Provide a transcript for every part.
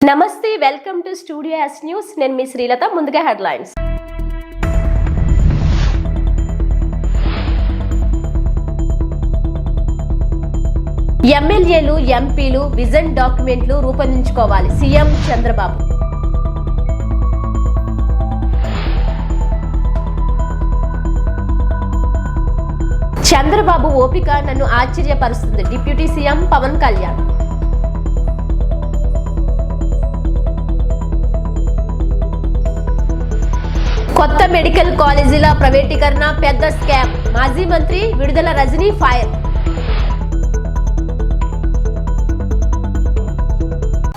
నమస్తే welcome to studio yes news. నేను మీ శ్రీలత. ముందుగా హెడ్లైన్స్. ఎమ్మెల్యేలు ఎంపీలు విజన్ డాక్యుమెంట్లు రూపొందించుకోవాలి. సీఎం చంద్రబాబు. చంద్రబాబు ఓపిక నన్ను ఆశ్చర్యపరుస్తుంది. Deputy CM Pawan Kalyan. కొత్త మెడికల్ కాలేజీల ప్రైవేటీకరణ పెద్ద స్కామ్. మాజీ మంత్రి విడుదల రజనీ ఫైర్.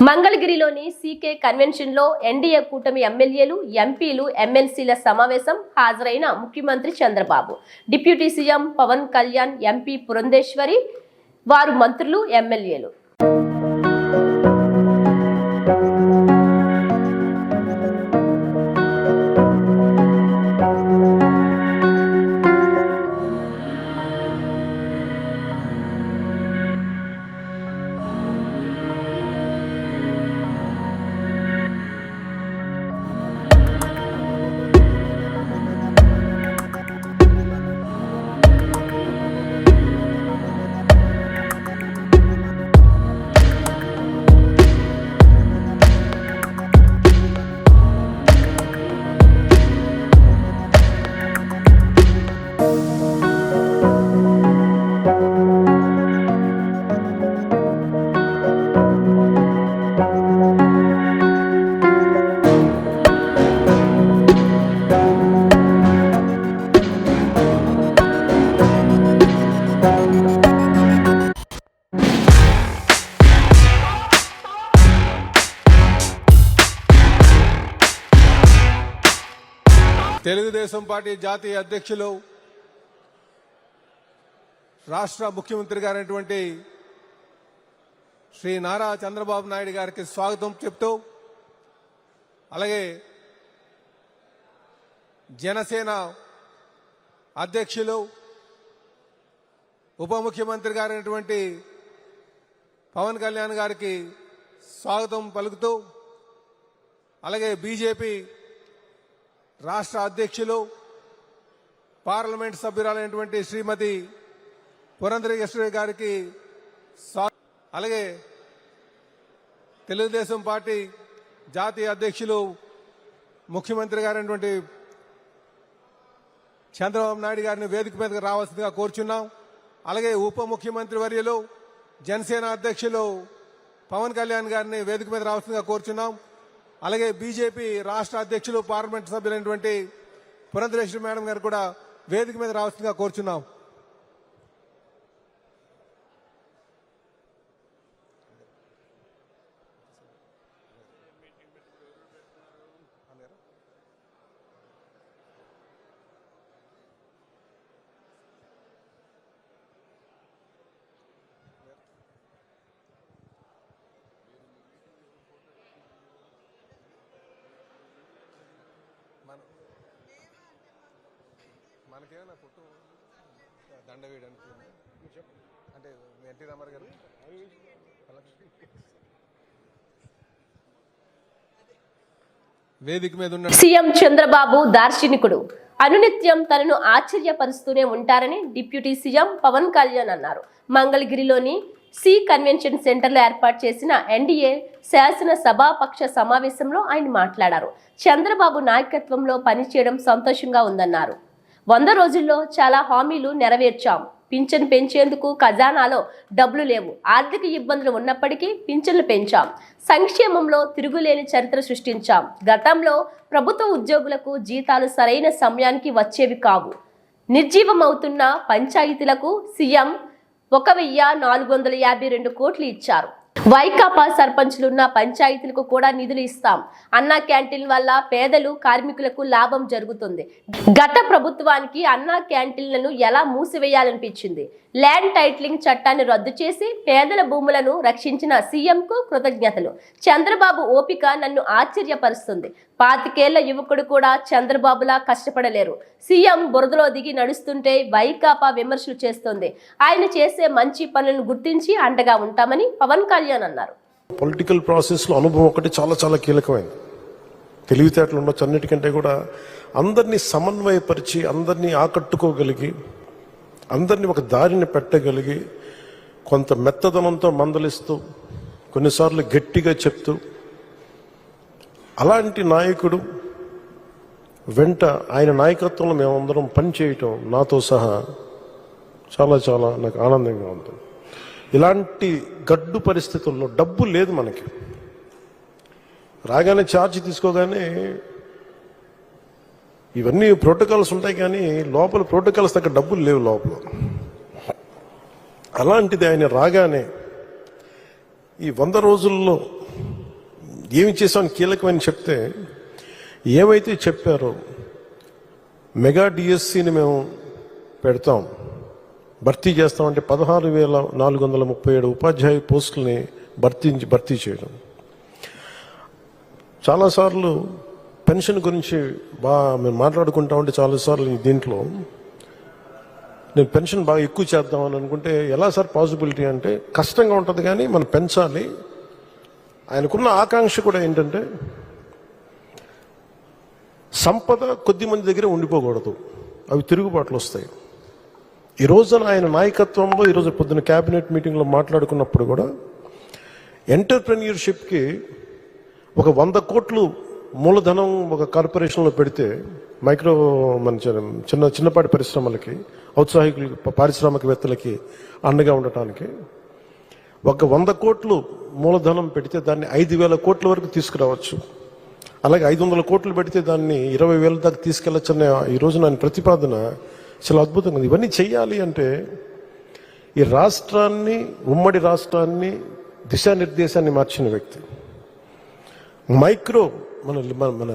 మంగళగిరిలోని సీకే కన్వెన్షన్ లో ఎన్డీఏ కూటమి ఎమ్మెల్యేలు ఎంపీలు ఎమ్మెల్సీల సమావేశం. హాజరైన ముఖ్యమంత్రి Chandrababu, deputy CM Pawan Kalyan, MP Purandeswari, వారు మంత్రులు ఎమ్మెల్యేలు. తెలుగుదేశం పార్టీ జాతీయ అధ్యక్షులు రాష్ట్ర ముఖ్యమంత్రి గారైనటువంటి శ్రీ నారా చంద్రబాబు నాయుడు గారికి స్వాగతం చెప్తూ, అలాగే జనసేన అధ్యక్షులు ఉప ముఖ్యమంత్రి గారైనటువంటి పవన్ కళ్యాణ్ గారికి స్వాగతం పలుకుతూ, అలాగే బీజేపీ రాష్ట్ర అధ్యక్షులు పార్లమెంట్ సభ్యురాలైనటువంటి శ్రీమతి పురంధేశ్వరి గారికి, అలాగే తెలుగుదేశం పార్టీ జాతీయ అధ్యక్షులు ముఖ్యమంత్రి గారైనటువంటి చంద్రబాబు నాయుడు గారిని వేదిక మీదకి రావాల్సిందిగా కోరుచున్నాం. అలాగే ఉప ముఖ్యమంత్రి వర్యులు జనసేన అధ్యక్షులు పవన్ కళ్యాణ్ గారిని వేదిక మీద రావాల్సిందిగా కోరుచున్నాం. అలాగే బీజేపీ రాష్ట్ర అధ్యక్షులు పార్లమెంట్ సభ్యులైనటువంటి పురంధేశ్వరి మేడం గారు కూడా వేదిక మీద రావాల్సిందిగా కోరుచున్నాం. మనకేమైనా ఫోటో దండ వేయడానికి అంటే ఎన్టీ రామారావు గారు వేదిక మీద ఉన్న సీఎం చంద్రబాబు దార్శనికుడు, అనునిత్యం తనను ఆశ్చర్యపరుస్తూనే ఉంటారని డిప్యూటీ సీఎం పవన్ కళ్యాణ్ అన్నారు. మంగళగిరిలోని సి కన్వెన్షన్ సెంటర్లో ఏర్పాటు చేసిన ఎన్డీఏ శాసన సభాపక్ష సమావేశంలో ఆయన మాట్లాడారు. చంద్రబాబు నాయకత్వంలో పనిచేయడం సంతోషంగా ఉందన్నారు. 100 రోజుల్లో చాలా హామీలు నెరవేర్చాం. పింఛన్ పెంచేందుకు ఖజానాలో డబ్బులు లేవు. ఆర్థిక ఇబ్బందులు ఉన్నప్పటికీ పింఛన్లు పెంచాం. సంక్షేమంలో తిరుగులేని చరిత్ర సృష్టించాం. గతంలో ప్రభుత్వ ఉద్యోగులకు జీతాలు సరైన సమయానికి వచ్చేవి కావు. నిర్జీవమవుతున్న పంచాయతీలకు సీఎం 1,452 కోట్లు ఇచ్చారు. వైకాపా సర్పంచులున్న పంచాయతీలకు కూడా నిధులు ఇస్తాం. అన్నా క్యాంటీన్ వల్ల పేదలు కార్మికులకు లాభం జరుగుతుంది. గత ప్రభుత్వానికి అన్నా క్యాంటీన్లను ఎలా మూసివేయాలనిపించింది. ల్యాండ్ టైటిలింగ్ చట్టాన్ని రద్దు చేసి పేదల భూములను రక్షించిన సీఎంకు కృతజ్ఞతలు. చంద్రబాబు ఓపిక నన్ను ఆశ్చర్యపరుస్తుంది. 25 ఏళ్ల యువకుడు కూడా చంద్రబాబులా కష్టపడలేరు. సీఎం బురదలో దిగి నడుస్తుంటే వైకాపా విమర్శలు చేస్తోంది. ఆయన చేసే మంచి పనులను గుర్తించి అండగా ఉంటామని పవన్ కళ్యాణ్ అన్నారు. పొలిటికల్ ప్రాసెస్లో అనుభవం ఒకటి చాలా చాలా కీలకమైనది. తెలివితేటలు ఉండొచ్చు, అన్నిటికంటే కూడా అందరినీ సమన్వయపరిచి, అందరినీ ఆకట్టుకోగలిగి, అందరినీ ఒక దారిని పెట్టగలిగి, కొంత మెత్తదనంతో మందలిస్తూ, కొన్నిసార్లు గట్టిగా చెప్తూ, అలాంటి నాయకుడు వెంట ఆయన నాయకత్వంలో మేమందరం పనిచేయటం నాతో సహా చాలా చాలా నాకు ఆనందంగా ఉంటుంది. ఇలాంటి గడ్డు పరిస్థితుల్లో డబ్బు లేదు మనకి. రాగానే ఛార్జ్ తీసుకోగానే ఇవన్నీ ప్రోటోకాల్స్ ఉంటాయి, కానీ లోపల ప్రోటోకాల్స్ తగ్గ డబ్బులు లేవు లోపల. అలాంటిది ఆయన రాగానే ఈ 100 రోజుల్లో ఏమి చేసామని కీలకమని చెప్తే, ఏమైతే చెప్పారో మెగా డిఎస్సిని మేము పెడతాం, భర్తీ చేస్తామంటే 16,437 ఉపాధ్యాయ పోస్టుల్ని భర్తీ చేయడం. చాలాసార్లు పెన్షన్ గురించి మేము మాట్లాడుకుంటా ఉంటే చాలాసార్లు దీంట్లో నేను పెన్షన్ బాగా ఎక్కువ చేద్దామని అనుకుంటే, ఎలా సార్ పాసిబిలిటీ అంటే కష్టంగా ఉంటుంది, కానీ మనం పెంచాలి. ఆయనకున్న ఆకాంక్ష కూడా ఏంటంటే సంపద కొద్ది మంది దగ్గర ఉండిపోకూడదు, అవి తిరుగుబాట్లు వస్తాయి. ఈ రోజున ఆయన నాయకత్వంలో ఈరోజు పొద్దున క్యాబినెట్ మీటింగ్లో మాట్లాడుకున్నప్పుడు కూడా ఎంటర్ప్రెన్యూర్షిప్కి ఒక 100 కోట్లు మూలధనం ఒక కార్పొరేషన్లో పెడితే, మైక్రో మన చిన్నపాటి పరిశ్రమలకి, ఔత్సాహికులకి, పారిశ్రామికవేత్తలకి అండగా ఉండటానికి ఒక 100 కోట్లు మూలధనం పెడితే దాన్ని 5,000 కోట్ల వరకు తీసుకురావచ్చు. అలాగే 500 కోట్లు పెడితే దాన్ని 20,000 దాకా తీసుకెళ్లొచ్చనే ఈ రోజు నా ప్రతిపాదన చాలా అద్భుతంగా ఉంది. ఇవన్నీ చెయ్యాలి అంటే ఈ రాష్ట్రాన్ని, ఉమ్మడి రాష్ట్రాన్ని దిశానిర్దేశాన్ని మార్చిన వ్యక్తి. మైక్రో మన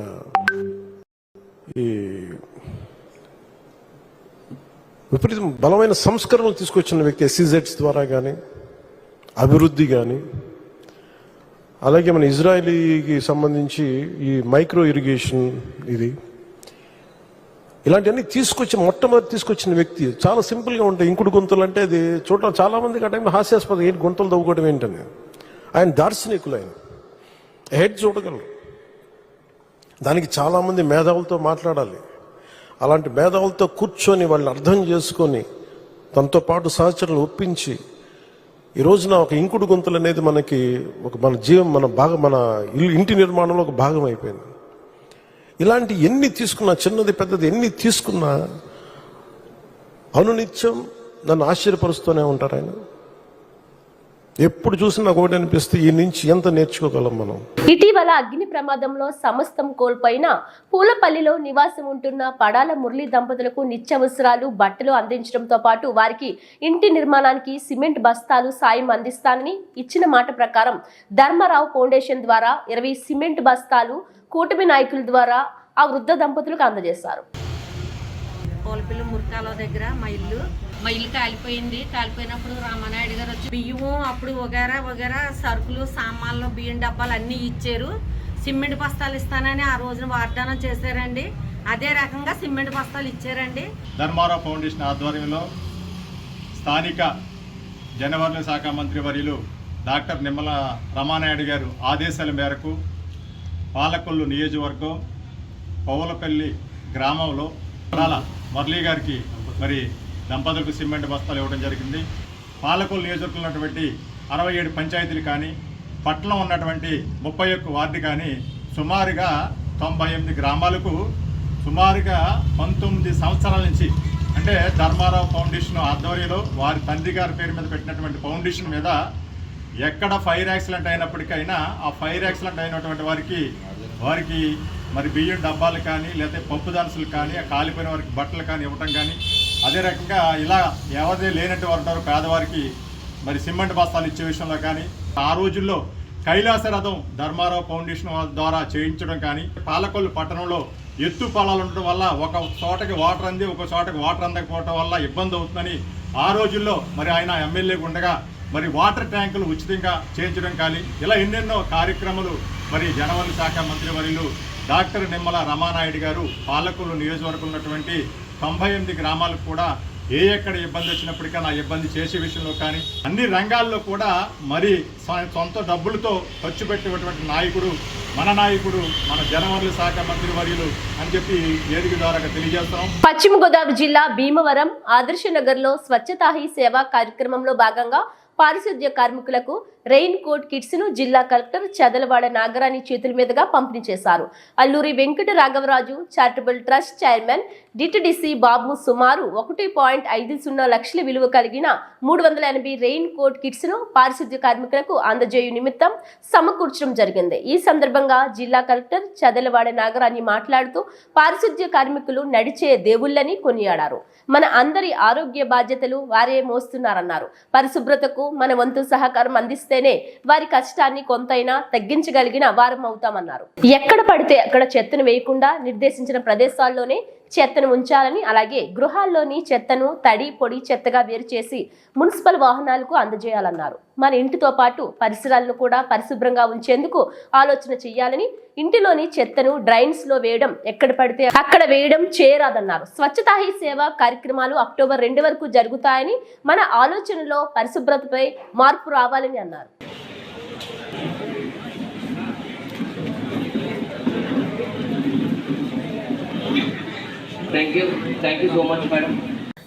ఈ విపరీతం బలమైన సంస్కరణలు తీసుకొచ్చిన వ్యక్తి. SEZs ద్వారా కానీ, అభివృద్ధి కానీ, అలాగే మన ఇజ్రాయలీకి సంబంధించి ఈ మైక్రో ఇరిగేషన్, ఇలాంటివన్నీ మొట్టమొదటి తీసుకొచ్చిన వ్యక్తి. చాలా సింపుల్గా ఉంటాయి. ఇంకుడు గుంతలు అంటే అది చూడటం చాలా మందికి ఆ టైంలో హాస్యాస్పదం, ఏంటి గుంతలు తవ్వుకోవడం ఏంటని. ఆయన దార్శనికులు, ఆయన హెడ్ చూడగలరు. దానికి చాలామంది మేధావులతో మాట్లాడాలి. అలాంటి మేధావులతో కూర్చొని వాళ్ళని అర్థం చేసుకొని తనతో పాటు సహచరులు ఒప్పించి ఈ రోజున ఒక ఇంకుడు గుంతలు అనేది మనకి మన ఇంటి నిర్మాణంలో ఒక భాగం అయిపోయింది. ఇలాంటి ఎన్ని తీసుకున్నా, చిన్నది పెద్దది ఎన్ని తీసుకున్నా అనునిత్యం నన్ను ఆశ్చర్యపరుస్తూనే ఉంటారు ఆయన. ఎప్పుడు చూసినా ఒకటి అనిపిస్తే ఈ నుంచి ఎంత నేర్చుకోగలం మనం. ఇటీవల అగ్ని ప్రమాదంలో సమస్తం కోల్పోయిన పూలపల్లిలో నివాసం ఉంటున్న పడాల మురళి దంపతులకు నిత్యావసరాలు, బట్టలు అందించడంతో పాటు వారికి ఇంటి నిర్మాణానికి సిమెంట్ బస్తాలు సాయం అందిస్తానని ఇచ్చిన మాట ప్రకారం ధర్మారావు ఫౌండేషన్ ద్వారా 20 సిమెంట్ బస్తాలు కూటమి నాయకుల ద్వారా ఆ వృద్ధ దంపతులకు అందజేశారు. పూలపల్లి మురకాల దగ్గర మా ఇల్లు కాలిపోయింది. కాలిపోయినప్పుడు రామానాయుడు గారు వచ్చి బియ్యము, అప్పుడు వగేరా సరుకులు, సామాన్లు, బియ్యం డబ్బాలు అన్నీ ఇచ్చారు. సిమెంట్ బస్తాలు ఇస్తానని ఆ రోజున వాగ్దానం చేశారండి. అదే రకంగా సిమెంట్ బస్తాలు ఇచ్చారండి. ధర్మారావు ఫౌండేషన్ ఆధ్వర్యంలో స్థానిక జనవరుల శాఖ మంత్రి వర్యులు డాక్టర్ నిమ్మల రామానాయుడు గారు ఆదేశాల మేరకు పాలకొల్లు నియోజకవర్గం పౌలపల్లి గ్రామంలో మురళీ గారికి మరి దంపతులకు సిమెంట్ బస్తాలు ఇవ్వడం జరిగింది. పాలకొల్లు నియోజకవర్గంలో ఉన్నటువంటి 67 పంచాయతీలు కానీ, పట్టణం ఉన్నటువంటి 31 వార్డు కానీ, సుమారుగా 98 గ్రామాలకు సుమారుగా 19 సంవత్సరాల నుంచి, అంటే ధర్మారావు ఫౌండేషన్ ఆధ్వర్యంలో వారి తండ్రి గారి పేరు మీద పెట్టినటువంటి ఫౌండేషన్ మీద ఎక్కడ ఫైర్ యాక్సిడెంట్ అయినప్పటికైనా ఆ ఫైర్ యాక్సిడెంట్ అయినటువంటి వారికి మరి బియ్యం డబ్బాలు కానీ, లేకపోతే పప్పు దినుసులు కానీ, కాలిపోయిన వారికి బట్టలు కానీ ఇవ్వటం కానీ, అదే రకంగా ఇలా ఎవరిదే లేనట్టు వారు పేదవారికి మరి సిమెంట్ బస్తాలు ఇచ్చే విషయంలో కానీ, ఆ రోజుల్లో కైలాస రథం ధర్మారావు ఫౌండేషన్ ద్వారా చేయించడం కానీ, పాలకొల్లు పట్టణంలో ఎత్తు పొలాలు ఉండడం వల్ల ఒక చోటకి వాటర్ అంది, ఒక చోటకి వాటర్ అందకపోవడం వల్ల ఇబ్బంది అవుతుందని ఆ రోజుల్లో మరి ఆయన ఎమ్మెల్యేగా ఉండగా మరి వాటర్ ట్యాంకులు ఉచితంగా చేయించడం కానీ, ఇలా ఎన్నెన్నో కార్యక్రమాలు మరి జనవరుల శాఖ మంత్రి వర్యులు డాక్టర్ నిమ్మల రామానాయుడు గారు పాలకొల్లు నియోజకవర్గం ఉన్నటువంటి 98 గ్రామాలకు కూడా ఎక్కడ ఇబ్బంది వచ్చినప్పటికీ ఆ ఇబ్బంది చేసే విషయంలో కానీ అన్ని రంగాల్లో కూడా మరి సొంత డబ్బులతో ఖర్చు పెట్టేటువంటి నాయకుడు మన జనవనరుల శాఖ మంత్రి వర్యులు అని చెప్పి వేదిక ద్వారా తెలియజేస్తున్నాం. పశ్చిమ గోదావరి జిల్లా భీమవరం ఆదర్శ నగర్ లో స్వచ్ఛతా హీ సేవా కార్యక్రమంలో భాగంగా పారిశుద్ధ్య కార్మికులకు రెయిన్ కోట్ కిట్స్ ను జిల్లా కలెక్టర్ చదలవాడ నాగరాణి చేతుల మీదుగా పంపిణీ చేశారు. Alluri Venkata Raghavaraju charitable trust chairman DTDC Babu సుమారు 1.50 లక్షల విలువ కలిగిన 380 రెయిన్ కోట్ కిట్స్ ను పారిశుద్ధ్య కార్మికులకు అందజేయు నిమిత్తం సమకూర్చడం జరిగింది. ఈ సందర్భంగా జిల్లా కలెక్టర్ చదలవాడ నాగరాణి మాట్లాడుతూ పారిశుద్ధ్య కార్మికులు నడిచే దేవుళ్ళని కొనియాడారు. మన అందరి ఆరోగ్య బాధ్యతలు వారే మోస్తున్నారన్నారు. పరిశుభ్రతకు మన వంతు సహకారం అందిస్తేనే వారి కష్టాన్ని కొంతైనా తగ్గించగలిగిన వారం అవుతామన్నారు. ఎక్కడ పడితే అక్కడ చెత్తను వేయకుండా నిర్దేశించిన ప్రదేశాల్లోనే చెత్తను ఉంచాలని, అలాగే గృహాల్లోని చెత్తను తడి పొడి చెత్తగా వేరు చేసి మున్సిపల్ వాహనాలకు అందజేయాలన్నారు. మన ఇంటితో పాటు పరిసరాలను కూడా పరిశుభ్రంగా ఉంచేందుకు ఆలోచన చేయాలని, ఇంటిలోని చెత్తను డ్రైన్స్ లో వేయడం, ఎక్కడ పడితే అక్కడ వేయడం చేయరాదన్నారు. స్వచ్ఛతా హీ సేవ కార్యక్రమాలు అక్టోబర్ 2 వరకు జరుగుతాయని, మన ఆలోచనలో పరిశుభ్రతపై మార్పు రావాలని అన్నారు. Thank you so much, madam.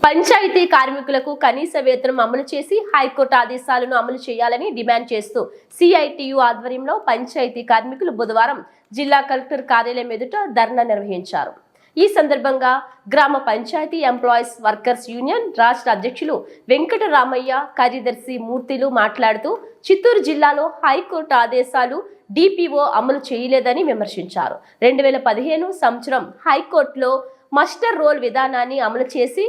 Panchayat కార్మికులకు కనీస వేతనం అమలు చేసి హైకోర్టు ఆదేశాలను అమలు చేయాలని డిమాండ్ చేస్తూ సిఐటియు ఆధ్వర్యంలో పంచాయతీ కార్మికులు బుధవారం జిల్లా కలెక్టర్ కార్యాలయం ఎదుట ధర్నా నిర్వహించారు. ఈ సందర్భంగా గ్రామ పంచాయతీ ఎంప్లాయీస్ వర్కర్స్ యూనియన్ రాష్ట్ర అధ్యక్షులు వెంకట రామయ్య, కార్యదర్శి మూర్తిలు మాట్లాడుతూ చిత్తూరు జిల్లాలో హైకోర్టు ఆదేశాలు డిపిఓ అమలు చేయలేదని విమర్శించారు. 2015 సంవత్సరం హైకోర్టులో మస్టర్ రోల్ విధానాన్ని అమలు చేసి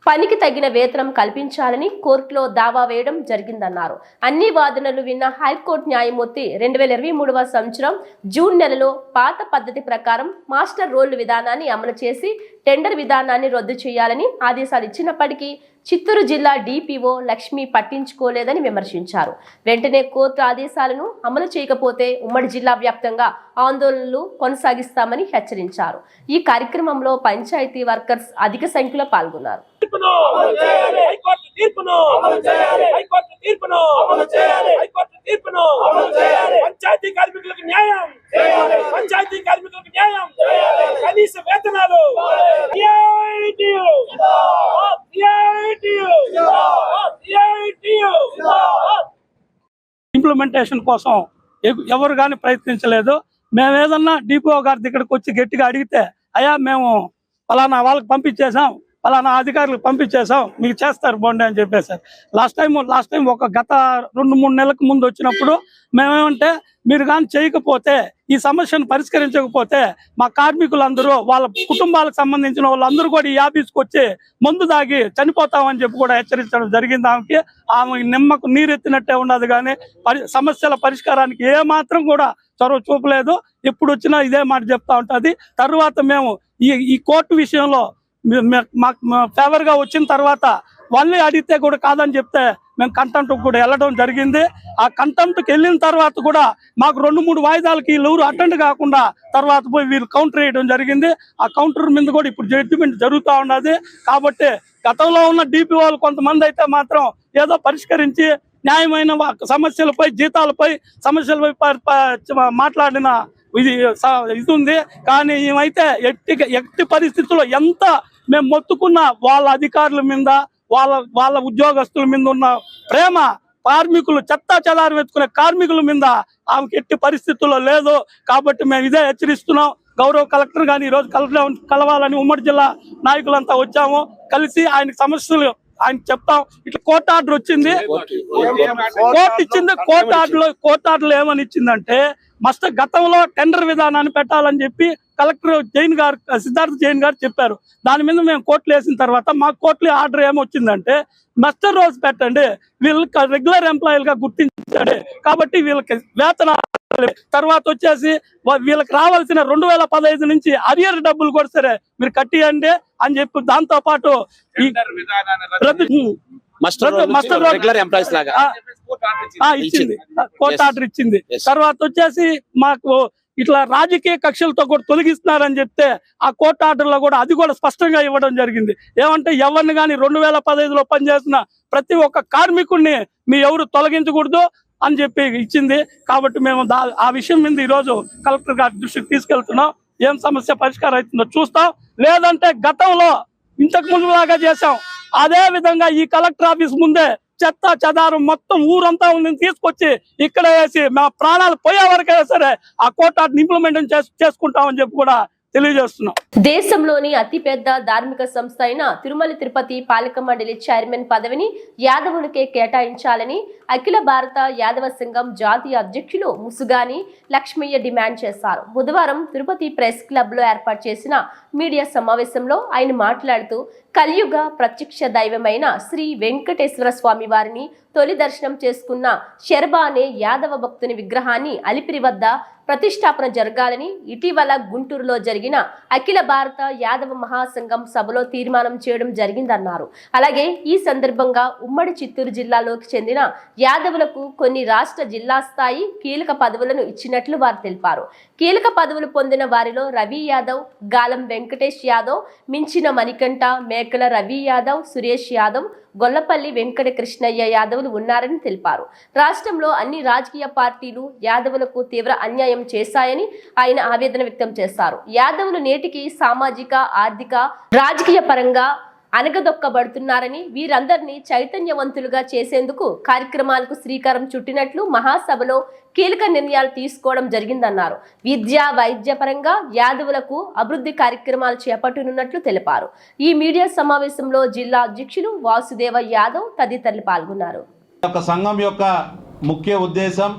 పనికి తగిన వేతనం కల్పించాలని కోర్టులో దావా వేయడం జరిగిందన్నారు. అన్ని వాదనలు విన్న హైకోర్టు న్యాయమూర్తి 2023వ సంవత్సరం జూన్ నెలలో పాత పద్ధతి ప్రకారం మాస్టర్ రోల్ విధానాన్ని అమలు చేసి టెండర్ విధానాన్ని రద్దు చేయాలని ఆదేశాలు ఇచ్చినప్పటికీ చిత్తూరు జిల్లా డిపిఓ లక్ష్మి పట్టించుకోలేదని విమర్శించారు. వెంటనే కోర్టు ఆదేశాలను అమలు చేయకపోతే ఉమ్మడి జిల్లా వ్యాప్తంగా ఆందోళనలు కొనసాగిస్తామని హెచ్చరించారు. ఈ కార్యక్రమంలో పంచాయతీ వర్కర్స్ అధిక సంఖ్యలో పాల్గొన్నారు. పంచాయతీ కార్మికులకు న్యాయం, పంచాయతీ కార్మికులకు న్యాయం, కనీస వేతనాలు, ఇంప్లిమెంటేషన్ కోసం ఎవరు కానీ ప్రయత్నించలేదు. మేము ఏదన్నా డిపిఓ గారి దగ్గరకు వచ్చి గట్టిగా అడిగితే, అయ్యా మేము పలానా వాళ్ళకి పంపించేసాం, పలానా అధికారులకు పంపించేసాం, మీకు చేస్తారు బోండి అని చెప్పేసారు. లాస్ట్ టైం ఒక గత 2-3 నెలలకు ముందు వచ్చినప్పుడు మేమేమంటే, మీరు కానీ చేయకపోతే, ఈ సమస్యను పరిష్కరించకపోతే మా కార్మికులందరూ వాళ్ళ కుటుంబాలకు సంబంధించిన వాళ్ళందరూ కూడా ఈ ఆఫీస్కి వచ్చి మందు దాగి చనిపోతామని చెప్పి కూడా హెచ్చరించడం జరిగింది. ఆమె నిమ్మకు నీరెత్తినట్టే ఉన్నది, కానీ సమస్యల పరిష్కారానికి ఏ మాత్రం కూడా చొరవ చూపలేదు. ఎప్పుడు వచ్చినా ఇదే మాట చెప్తా ఉంటుంది. తర్వాత మేము ఈ కోర్టు విషయంలో ఫేవర్ గా వచ్చిన తర్వాత వాళ్ళే అడిగితే కూడా కాదని చెప్తే మేము కంటెంప్ట్ కూడా వెళ్ళడం జరిగింది. ఆ కంటెంప్ట్కి వెళ్ళిన తర్వాత కూడా మాకు 2-3 వాయిదాలకి ఎవరు అటెండ్ కాకుండా తర్వాత పోయి వీళ్ళు కౌంటర్ వేయడం జరిగింది. ఆ కౌంటర్ మీద కూడా ఇప్పుడు జడ్జిమెంట్ జరుగుతూ ఉన్నది. కాబట్టి గతంలో ఉన్న డిపిఓలు కొంతమంది అయితే మాత్రం ఏదో పరిష్కరించి న్యాయమైన సమస్యలపై, జీతాలపై, సమస్యలపై మాట్లాడిన ఇది ఉంది. కానీ ఏమైతే ఎట్టి పరిస్థితుల్లో ఎంత మేము మొత్తుకున్న వాళ్ళ అధికారుల మీద, వాళ్ళ ఉద్యోగస్తుల మీద ఉన్న ప్రేమ, కార్మికులు చెత్తా చెదారం ఎత్తుకునే కార్మికుల మీద ఆమెకి ఎట్టి పరిస్థితుల్లో లేదు. కాబట్టి మేము ఇదే హెచ్చరిస్తున్నాం. గౌరవ కలెక్టర్ గాని ఈరోజు కలవాలని ఉమ్మడి జిల్లా నాయకులంతా వచ్చాము. కలిసి ఆయన సమస్యలు ఆయన చెప్తాం. ఇట్లా కోర్టు ఆర్డర్ వచ్చింది, కోర్టు ఇచ్చింది. కోర్టు ఆర్డర్లో ఏమని ఇచ్చిందంటే, మస్ట్ గతంలో టెండర్ విధానాన్ని పెట్టాలని చెప్పి కలెక్టర్ సిద్ధార్థ జైన్ గారు చెప్పారు. దాని మీద మేము కోర్టులు వేసిన తర్వాత మా కోర్టులో ఆర్డర్ ఏమొచ్చిందంటే, మస్టర్ రోల్స్ పెట్టండి, వీళ్ళకి రెగ్యులర్ ఎంప్లాయీలుగా గుర్తించండి, కాబట్టి వీళ్ళకి వేతన తర్వాత వచ్చేసి వీళ్ళకి రావాల్సిన 2015 నుంచి అరియర్ డబ్బులు కూడా సరే మీరు కట్టియండి అని చెప్పి, దాంతో పాటు మస్టర్ రెగ్యులర్ ఎంప్లాయీస్ లాగా ఇచ్చింది, కోర్టు Yes. ఆర్డర్ ఇచ్చింది. Yes. తర్వాత వచ్చేసి మాకు ఇట్లా రాజకీయ కక్షలతో కూడా తొలగిస్తున్నారని చెప్తే ఆ కోర్టు ఆర్డర్ లో కూడా అది కూడా స్పష్టంగా ఇవ్వడం జరిగింది. ఏమంటే ఎవరిని కానీ 2015లో పనిచేసిన ప్రతి ఒక్క కార్మికుడిని మీ ఎవరు తొలగించకూడదు అని చెప్పి ఇచ్చింది. కాబట్టి మేము ఆ విషయం మీద ఈ రోజు కలెక్టర్ గారి దృష్టికి తీసుకెళ్తున్నాం. ఏం సమస్య పరిష్కారం అవుతుందో చూస్తాం. లేదంటే గతంలో ఇంతకు ముందు లాగా చేసాం అదే విధంగా ఈ కలెక్టర్ ఆఫీస్ ముందే చెత్త చెదారం మొత్తం ఊరంతా ఉంది తీసుకొచ్చి ఇక్కడ వేసి మా ప్రాణాలు పోయే వరకైనా సరే ఆ కోర్టు ఇంప్లిమెంట్ చేసుకుంటామని చెప్పి కూడా తెలియజేస్తున్నాం. దేశంలోని అతిపెద్ద ధార్మిక సంస్థ అయిన తిరుమల తిరుపతి పాలక మండలి చైర్మన్ పదవిని యాదవులకే కేటాయించాలని అఖిల భారత యాదవ సంఘం జాతీయ అధ్యక్షులు ముసుగాని లక్ష్మయ్య డిమాండ్ చేశారు. బుధవారం తిరుపతి ప్రెస్ క్లబ్ లో ఏర్పాటు చేసిన మీడియా సమావేశంలో ఆయన మాట్లాడుతూ కలియుగ ప్రత్యక్ష దైవమైన శ్రీ వెంకటేశ్వర స్వామి వారిని తొలి దర్శనం చేసుకున్న శర్బా అనే యాదవ భక్తుని విగ్రహాన్ని అలిపిరి వద్ద ప్రతిష్టాపన జరగాలని ఇటీవల గుంటూరులో జరిగిన అఖిల భారత యాదవ మహాసంఘం సభలో తీర్మానం చేయడం జరిగిందన్నారు. అలాగే ఈ సందర్భంగా ఉమ్మడి చిత్తూరు జిల్లాలోకి చెందిన యాదవులకు కొన్ని రాష్ట్ర జిల్లా స్థాయి కీలక పదవులను ఇచ్చినట్లు వారు తెలిపారు. కీలక పదవులు పొందిన వారిలో రవి యాదవ్, గాలం వెంకటేష్ యాదవ్, మించిన మణికంఠ, మేకల రవి యాదవ్, సురేష్ యాదవ్, గొల్లపల్లి వెంకట కృష్ణయ్య యాదవులు ఉన్నారని తెలిపారు. రాష్ట్రంలో అన్ని రాజకీయ పార్టీలు యాదవులకు తీవ్ర అన్యాయం చేశాయని ఆయన ఆవేదన వ్యక్తం చేశారు. యాదవులు నేటికి సామాజిక, ఆర్థిక, రాజకీయ పరంగా అనగదొక్కబడుతున్నారని వీరందరినీ చైతన్యవంతులుగా చేసేందుకు కార్యక్రమాలకు శ్రీకారం చుట్టినట్లు మహాసభలో కీలక నిర్ణయాలు తీసుకోవడం జరిగిందన్నారు. విద్య, వైద్య పరంగా యాదవులకు అభివృద్ధి కార్యక్రమాలు చేపట్టనున్నట్లు తెలిపారు. ఈ మీడియా సమావేశంలో జిల్లా అధ్యక్షులు వాసుదేవ యాదవ్ తదితరులు పాల్గొన్నారు. సంఘం యొక్క ముఖ్య ఉద్దేశం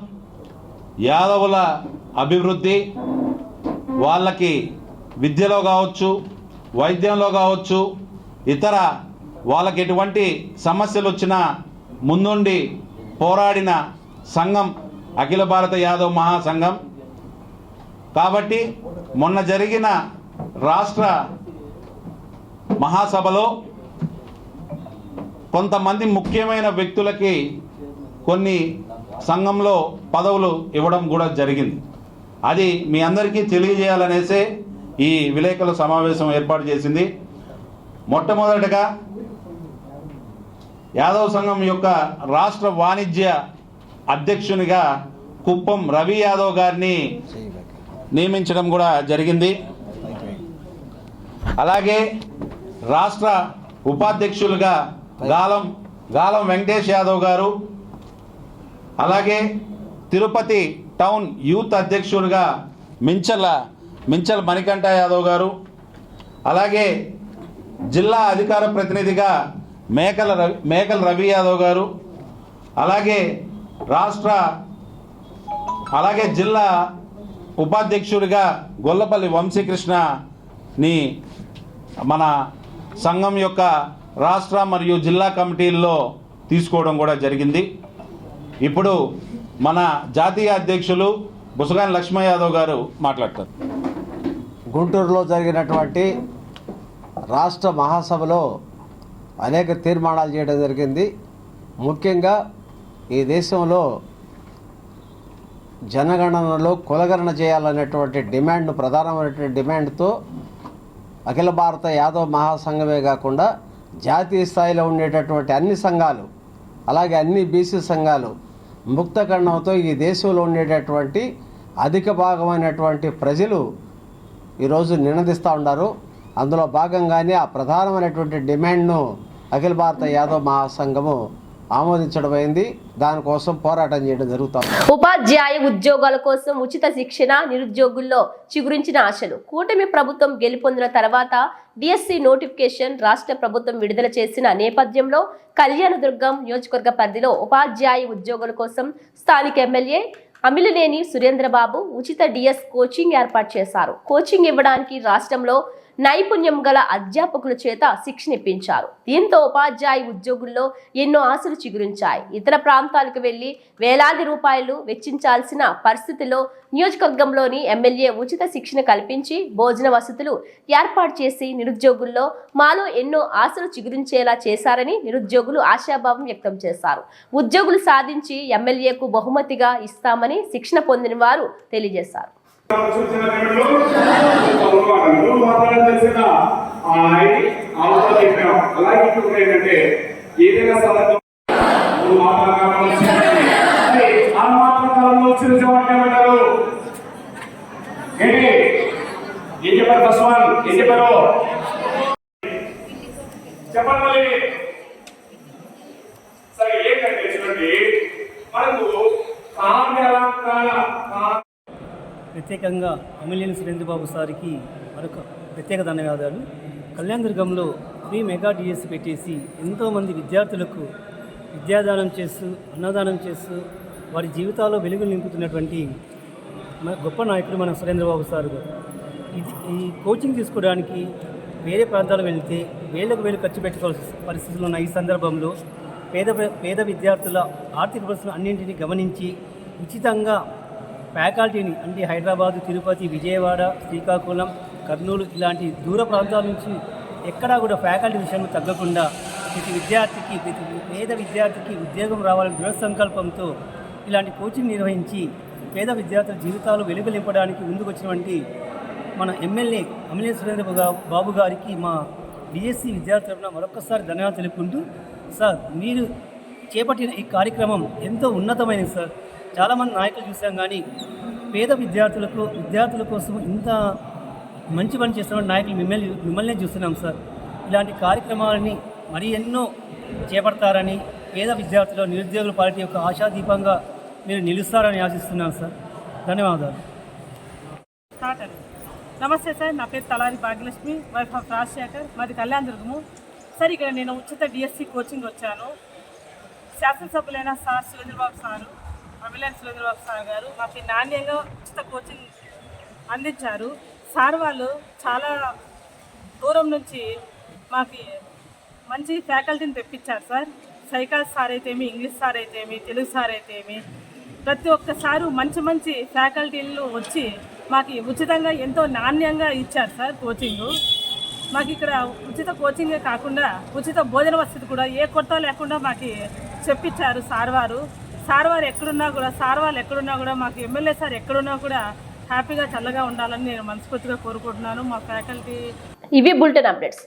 యాదవుల అభివృద్ధి, వాళ్ళకి విద్యలో కావచ్చు, వైద్యంలో కావచ్చు, ఇతర వాళ్ళకి ఎటువంటి సమస్యలు వచ్చినా ముందుండి పోరాడిన సంఘం అఖిల భారత యాదవ్ మహాసంఘం. కాబట్టి మొన్న జరిగిన రాష్ట్ర మహాసభలో కొంతమంది ముఖ్యమైన వ్యక్తులకి కొన్ని సంఘంలో పదవులు ఇవ్వడం కూడా జరిగింది. అది మీ అందరికీ తెలియజేయాలనేసే ఈ విలేకరుల సమావేశం ఏర్పాటు చేసింది. మొట్టమొదటగా యాదవ్ సంఘం యొక్క రాష్ట్ర వాణిజ్య అధ్యక్షునిగా కుప్పం రవి యాదవ్ గారిని నియమించడం కూడా జరిగింది. అలాగే రాష్ట్ర ఉపాధ్యక్షులుగా గాలం వెంకటేష్ యాదవ్ గారు, అలాగే తిరుపతి టౌన్ యూత్ అధ్యక్షులుగా మించల్ మణికంఠ యాదవ్ గారు, అలాగే జిల్లా అధికార ప్రతినిధిగా మేకల రవి యాదవ్ గారు, అలాగే జిల్లా ఉపాధ్యక్షుడిగా గొల్లపల్లి వంశీకృష్ణని మన సంఘం యొక్క రాష్ట్ర మరియు జిల్లా కమిటీల్లో తీసుకోవడం కూడా జరిగింది. ఇప్పుడు మన జాతీయ అధ్యక్షులు ముసుగాని లక్ష్మయ్య యాదవ్ గారు మాట్లాడతారు. గుంటూరులో జరిగినటువంటి రాష్ట్ర మహాసభలో అనేక తీర్మానాలు చేయడం జరిగింది. ముఖ్యంగా ఈ దేశంలో జనగణనలో కులగణన చేయాలనేటువంటి డిమాండ్ను, ప్రధానమైనటువంటి డిమాండ్తో అఖిల భారత యాదవ్ మహాసంఘమే కాకుండా జాతీయ స్థాయిలో ఉండేటటువంటి అన్ని సంఘాలు, అలాగే అన్ని బీసీ సంఘాలు ముక్తఖండంతో ఈ దేశంలో ఉండేటటువంటి అధిక భాగమైనటువంటి ప్రజలు ఈరోజు నినదిస్తూ ఉన్నారు. అందులో భాగంగానే ఆ ప్రధానమైనటువంటి డిమాండ్ను అఖిల భారత యాదవ్ మహాసంఘము ఆమోదించడం అయింది. దానికోసం పోరాటం చేయడం జరుగుతుంది. ఉపాధ్యాయ ఉద్యోగాల కోసం ఉచిత శిక్షణ, నిరుద్యోగుల్లో చిగురించిన ఆశలు. కూటమి ప్రభుత్వం గెలుపొందిన తర్వాత డిఎస్సి నోటిఫికేషన్ రాష్ట్ర ప్రభుత్వం విడుదల చేసిన నేపథ్యంలో కళ్యాణదుర్గం నియోజకవర్గ పరిధిలో ఉపాధ్యాయ ఉద్యోగుల కోసం స్థానిక ఎమ్మెల్యే అమిలినేని సురేంద్రబాబు ఉచిత డిఎస్ కోచింగ్ ఏర్పాటు చేశారు. కోచింగ్ ఇవ్వడానికి రాష్ట్రంలో నైపుణ్యం గల అధ్యాపకుల చేత శిక్షణ ఇప్పించారు. దీంతో ఉపాధ్యాయ ఉద్యోగుల్లో ఎన్నో ఆశలు చిగురించాయి. ఇతర ప్రాంతాలకు వెళ్లి వేలాది రూపాయలు వెచ్చించాల్సిన పరిస్థితిలో నియోజకవర్గంలోని ఎమ్మెల్యే ఉచిత శిక్షణ కల్పించి భోజన వసతులు ఏర్పాటు చేసి నిరుద్యోగుల్లో మాలో ఎన్నో ఆశలు చిగురించేలా చేశారని నిరుద్యోగులు ఆశాభావం వ్యక్తం చేశారు. ఉద్యోగులు సాధించి ఎమ్మెల్యేకు బహుమతిగా ఇస్తామని శిక్షణ పొందిన వారు తెలియజేశారు. చెప్పండి సరే ఏంటంటే చూడండి మనకు ప్రత్యేకంగా ఎమ్మెల్యే సురేంద్రబాబు సార్కి మరొక ప్రత్యేక ధన్యవాదాలు. కళ్యాణదుర్గంలో ఫ్రీ మెగా డిఎస్సి పెట్టేసి ఎంతోమంది విద్యార్థులకు విద్యాదానం చేస్తూ అన్నదానం చేస్తూ వారి జీవితాల్లో వెలుగులు నింపుతున్నటువంటి గొప్ప నాయకుడు మన సురేంద్రబాబు సార్ గారు. ఈ కోచింగ్ తీసుకోవడానికి వేరే ప్రాంతాలు వెళ్తే వేలకు వేలు ఖర్చు పెట్టుకోవాల్సిన పరిస్థితులు ఉన్న ఈ సందర్భంలో పేద విద్యార్థుల ఆర్థిక పరిస్థితులు అన్నింటినీ గమనించి ఉచితంగా ఫ్యాకల్టీని అంటే హైదరాబాదు, తిరుపతి, విజయవాడ, శ్రీకాకుళం, కర్నూలు ఇలాంటి దూర ప్రాంతాల నుంచి ఎక్కడా కూడా ఫ్యాకల్టీ విషయంలో తగ్గకుండా ప్రతి పేద విద్యార్థికి ఉద్యోగం రావాలని దృఢ సంకల్పంతో ఇలాంటి కోచింగ్ నిర్వహించి పేద విద్యార్థుల జీవితాలు వెలుగు నింపడానికి ముందుకు వచ్చినటువంటి మన ఎమ్మెల్యే సురేంద్ర బాబు గారికి మా డిఎస్సి విద్యార్థుల తరపున మరొకసారి ధన్యవాదాలు తెలుపుకుంటూ, సార్ మీరు చేపట్టిన ఈ కార్యక్రమం ఎంతో ఉన్నతమైనది సార్. చాలామంది నాయకులు చూసాం కానీ పేద విద్యార్థుల కోసం ఇంత మంచి పని చేస్తున్న నాయకులు మిమ్మల్నే చూస్తున్నాం సార్. ఇలాంటి కార్యక్రమాలని మరీ ఎన్నో చేపడతారని పేద విద్యార్థులు నిరుద్యోగుల పార్టీ యొక్క ఆశాదీపంగా మీరు నిలుస్తారని ఆశిస్తున్నాం సార్. ధన్యవాదాలు. నమస్తే సార్, నా పేరు తలారి భాగ్యలక్ష్మి, వైఫ్ ఆఫ్ రాజశేఖర్, మాది కళ్యాణదుర్గము. సార్ ఇక్కడ నేను ఉచిత డిఎస్సి కోచింగ్ వచ్చాను. శాసనసభ్యులైన sir Surendrababu sir, MLA Surendrababu sir గారు మాకు నాణ్యంగా ఉచిత కోచింగ్ అందించారు. సార్ వాళ్ళు చాలా దూరం నుంచి మాకు మంచి ఫ్యాకల్టీని తెప్పించారు సార్. సైకాలజీ సార్ అయితేమి, ఇంగ్లీష్ సార్ అయితేమి, తెలుగు సార్ అయితేమి ప్రతి ఒక్కసారి మంచి ఫ్యాకల్టీలు వచ్చి మాకు ఉచితంగా ఎంతో నాణ్యంగా ఇచ్చారు సార్ కోచింగు. మాకు ఇక్కడ ఉచిత కోచింగే కాకుండా ఉచిత భోజన వసతి కూడా ఏ కొత్త లేకుండా మాకు చెప్పించారు సార్ వారు. సార్ వాళ్ళు ఎక్కడున్నా కూడా మాకు ఎమ్మెల్యే సార్ ఎక్కడున్నా కూడా హ్యాపీగా చల్లగా ఉండాలని నేను మనస్ఫూర్తిగా కోరుకుంటున్నాను. మా ఫ్యాకల్టీ ఇవి బులెటిన్ అప్డేట్స్.